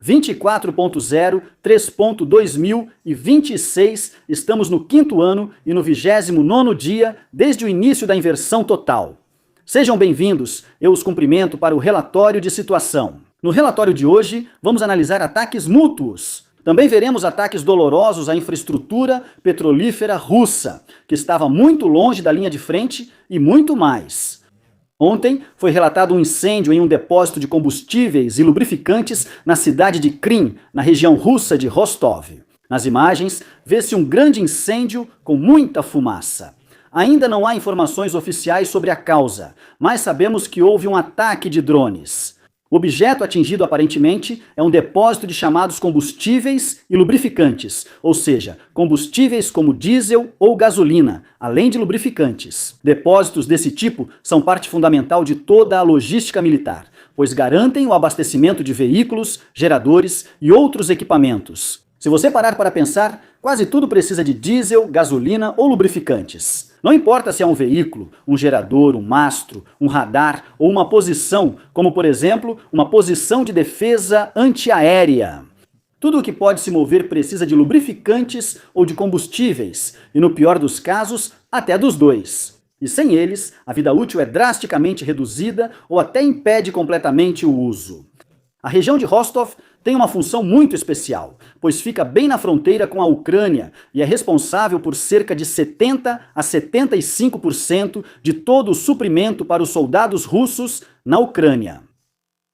24.0, 3.2026, estamos no 5º ano e no 29º dia desde o início da inversão total. Sejam bem-vindos, eu os cumprimento para o relatório de situação. No relatório de hoje, vamos analisar ataques mútuos. Também veremos ataques dolorosos à infraestrutura petrolífera russa, que estava muito longe da linha de frente, e muito mais. Ontem foi relatado um incêndio em um depósito de combustíveis e lubrificantes na cidade de Krim, na região russa de Rostov. Nas imagens, vê-se um grande incêndio com muita fumaça. Ainda não há informações oficiais sobre a causa, mas sabemos que houve um ataque de drones. O objeto atingido aparentemente é um depósito de chamados combustíveis e lubrificantes, ou seja, combustíveis como diesel ou gasolina, além de lubrificantes. Depósitos desse tipo são parte fundamental de toda a logística militar, pois garantem o abastecimento de veículos, geradores e outros equipamentos. Se você parar para pensar, quase tudo precisa de diesel, gasolina ou lubrificantes. Não importa se é um veículo, um gerador, um mastro, um radar ou uma posição, como por exemplo, uma posição de defesa antiaérea. Tudo o que pode se mover precisa de lubrificantes ou de combustíveis, e no pior dos casos, até dos dois. E sem eles, a vida útil é drasticamente reduzida ou até impede completamente o uso. A região de Rostov tem uma função muito especial, pois fica bem na fronteira com a Ucrânia e é responsável por cerca de 70 a 75% de todo o suprimento para os soldados russos na Ucrânia.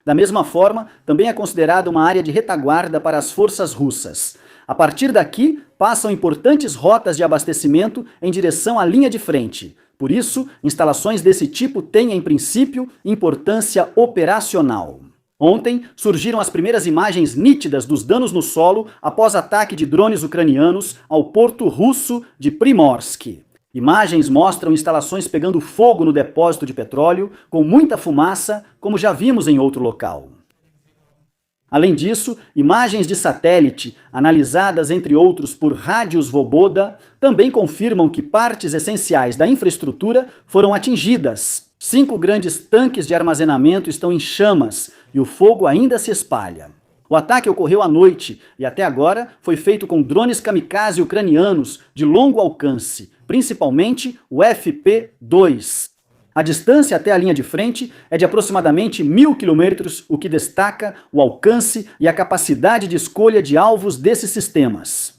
Da mesma forma, também é considerada uma área de retaguarda para as forças russas. A partir daqui, passam importantes rotas de abastecimento em direção à linha de frente. Por isso, instalações desse tipo têm, em princípio, importância operacional. Ontem, surgiram as primeiras imagens nítidas dos danos no solo após ataque de drones ucranianos ao porto russo de Primorsk. Imagens mostram instalações pegando fogo no depósito de petróleo, com muita fumaça, como já vimos em outro local. Além disso, imagens de satélite, analisadas entre outros por rádios Svoboda, também confirmam que partes essenciais da infraestrutura foram atingidas. 5 grandes tanques de armazenamento estão em chamas e o fogo ainda se espalha. O ataque ocorreu à noite e até agora foi feito com drones kamikaze ucranianos de longo alcance, principalmente o FP-2. A distância até a linha de frente é de aproximadamente 1.000 quilômetros, o que destaca o alcance e a capacidade de escolha de alvos desses sistemas.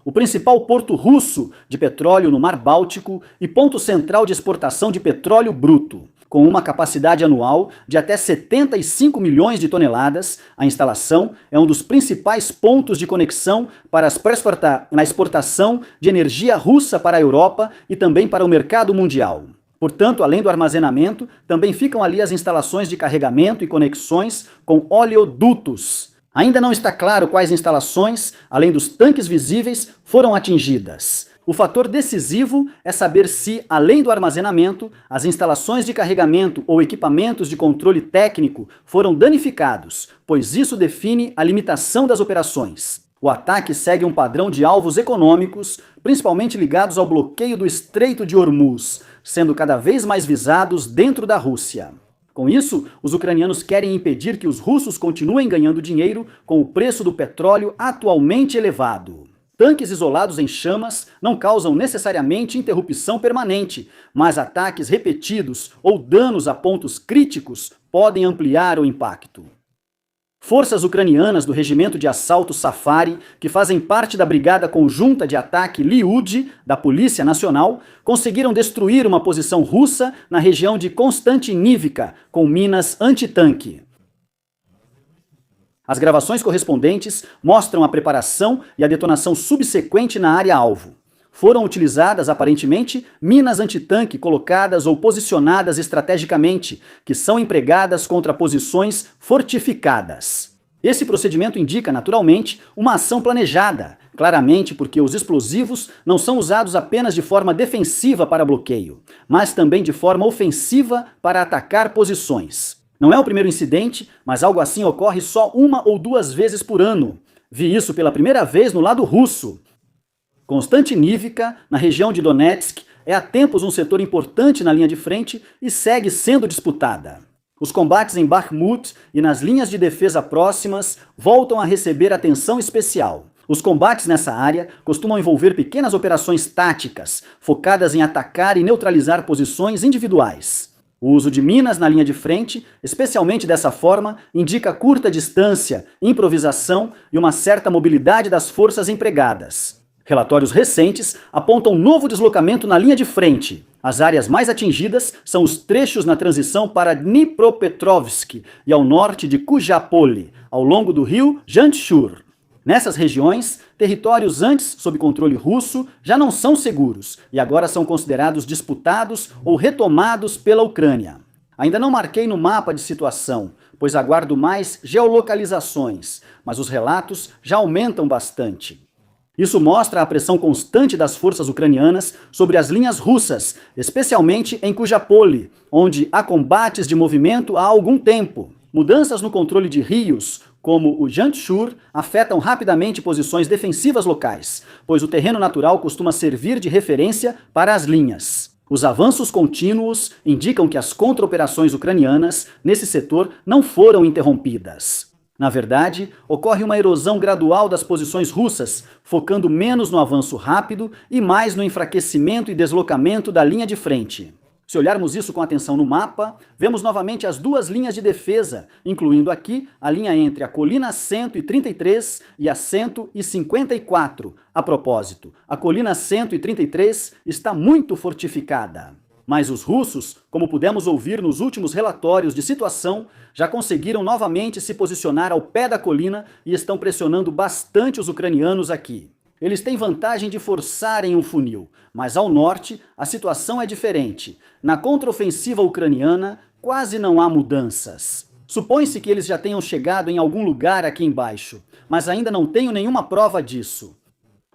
O principal porto russo de petróleo no Mar Báltico e ponto central de exportação de petróleo bruto. Com uma capacidade anual de até 75 milhões de toneladas, a instalação é um dos principais pontos de conexão para a exportação de energia russa para a Europa e também para o mercado mundial. Portanto, além do armazenamento, também ficam ali as instalações de carregamento e conexões com oleodutos. Ainda não está claro quais instalações, além dos tanques visíveis, foram atingidas. O fator decisivo é saber se, além do armazenamento, as instalações de carregamento ou equipamentos de controle técnico foram danificados, pois isso define a limitação das operações. O ataque segue um padrão de alvos econômicos, principalmente ligados ao bloqueio do Estreito de Hormuz, sendo cada vez mais visados dentro da Rússia. Com isso, os ucranianos querem impedir que os russos continuem ganhando dinheiro com o preço do petróleo atualmente elevado. Tanques isolados em chamas não causam necessariamente interrupção permanente, mas ataques repetidos ou danos a pontos críticos podem ampliar o impacto. Forças ucranianas do Regimento de Assalto Safari, que fazem parte da Brigada Conjunta de Ataque Liud, da Polícia Nacional, conseguiram destruir uma posição russa na região de Konstantinivka, com minas antitanque. As gravações correspondentes mostram a preparação e a detonação subsequente na área-alvo. Foram utilizadas, aparentemente, minas antitanque colocadas ou posicionadas estrategicamente, que são empregadas contra posições fortificadas. Esse procedimento indica, naturalmente, uma ação planejada, claramente porque os explosivos não são usados apenas de forma defensiva para bloqueio, mas também de forma ofensiva para atacar posições. Não é o primeiro incidente, mas algo assim ocorre só 1 ou 2 vezes por ano. Vi isso pela primeira vez no lado russo. Konstantinivka, na região de Donetsk, é há tempos um setor importante na linha de frente e segue sendo disputada. Os combates em Bakhmut e nas linhas de defesa próximas voltam a receber atenção especial. Os combates nessa área costumam envolver pequenas operações táticas, focadas em atacar e neutralizar posições individuais. O uso de minas na linha de frente, especialmente dessa forma, indica curta distância, improvisação e uma certa mobilidade das forças empregadas. Relatórios recentes apontam novo deslocamento na linha de frente. As áreas mais atingidas são os trechos na transição para Dnipropetrovsk e ao norte de Kujapoli, ao longo do rio Janchur. Nessas regiões, territórios antes sob controle russo já não são seguros e agora são considerados disputados ou retomados pela Ucrânia. Ainda não marquei no mapa de situação, pois aguardo mais geolocalizações, mas os relatos já aumentam bastante. Isso mostra a pressão constante das forças ucranianas sobre as linhas russas, especialmente em Kujapoli, onde há combates de movimento há algum tempo. Mudanças no controle de rios, como o Janchur, afetam rapidamente posições defensivas locais, pois o terreno natural costuma servir de referência para as linhas. Os avanços contínuos indicam que as contra-operações ucranianas nesse setor não foram interrompidas. Na verdade, ocorre uma erosão gradual das posições russas, focando menos no avanço rápido e mais no enfraquecimento e deslocamento da linha de frente. Se olharmos isso com atenção no mapa, vemos novamente as duas linhas de defesa, incluindo aqui a linha entre a colina 133 e a 154. A propósito, a colina 133 está muito fortificada. Mas os russos, como pudemos ouvir nos últimos relatórios de situação, já conseguiram novamente se posicionar ao pé da colina e estão pressionando bastante os ucranianos aqui. Eles têm vantagem de forçarem um funil, mas ao norte a situação é diferente. Na contraofensiva ucraniana, quase não há mudanças. Supõe-se que eles já tenham chegado em algum lugar aqui embaixo, mas ainda não tenho nenhuma prova disso.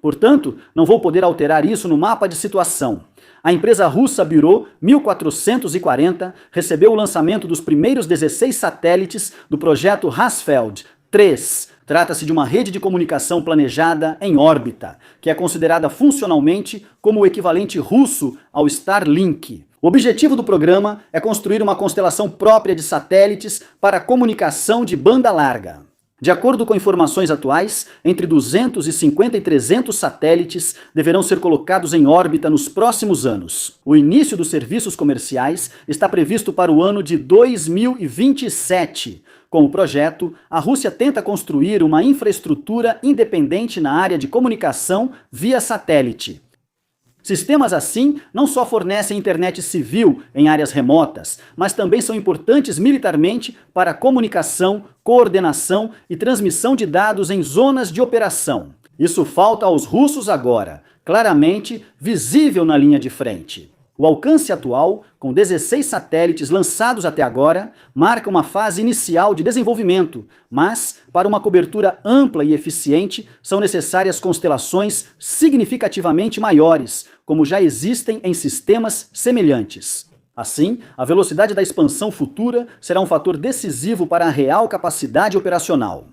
Portanto, não vou poder alterar isso no mapa de situação. A empresa russa Bureau 1440 recebeu o lançamento dos primeiros 16 satélites do projeto Hasfeld 3. Trata-se de uma rede de comunicação planejada em órbita, que é considerada funcionalmente como o equivalente russo ao Starlink. O objetivo do programa é construir uma constelação própria de satélites para comunicação de banda larga. De acordo com informações atuais, entre 250 e 300 satélites deverão ser colocados em órbita nos próximos anos. O início dos serviços comerciais está previsto para o ano de 2027. Com o projeto, a Rússia tenta construir uma infraestrutura independente na área de comunicação via satélite. Sistemas assim não só fornecem internet civil em áreas remotas, mas também são importantes militarmente para a comunicação, coordenação e transmissão de dados em zonas de operação. Isso falta aos russos agora, claramente visível na linha de frente. O alcance atual, com 16 satélites lançados até agora, marca uma fase inicial de desenvolvimento, mas, para uma cobertura ampla e eficiente, são necessárias constelações significativamente maiores, como já existem em sistemas semelhantes. Assim, a velocidade da expansão futura será um fator decisivo para a real capacidade operacional.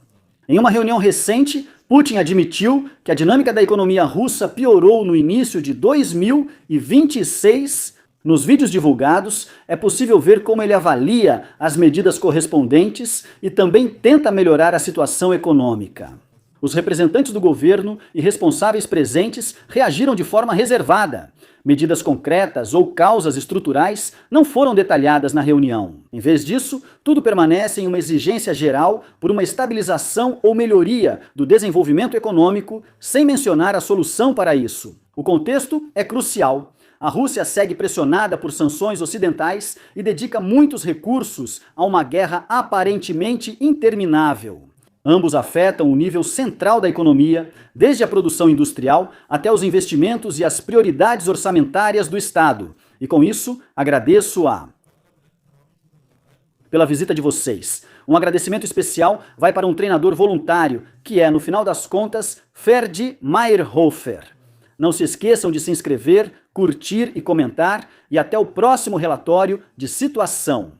Em uma reunião recente, Putin admitiu que a dinâmica da economia russa piorou no início de 2026. Nos vídeos divulgados, é possível ver como ele avalia as medidas correspondentes e também tenta melhorar a situação econômica. Os representantes do governo e responsáveis presentes reagiram de forma reservada. Medidas concretas ou causas estruturais não foram detalhadas na reunião. Em vez disso, tudo permanece em uma exigência geral por uma estabilização ou melhoria do desenvolvimento econômico, sem mencionar a solução para isso. O contexto é crucial. A Rússia segue pressionada por sanções ocidentais e dedica muitos recursos a uma guerra aparentemente interminável. Ambos afetam o nível central da economia, desde a produção industrial até os investimentos e as prioridades orçamentárias do Estado. E com isso, agradeço pela visita de vocês. Um agradecimento especial vai para um treinador voluntário, que é, no final das contas, Ferdi Meyerhofer. Não se esqueçam de se inscrever, curtir e comentar, e até o próximo relatório de situação.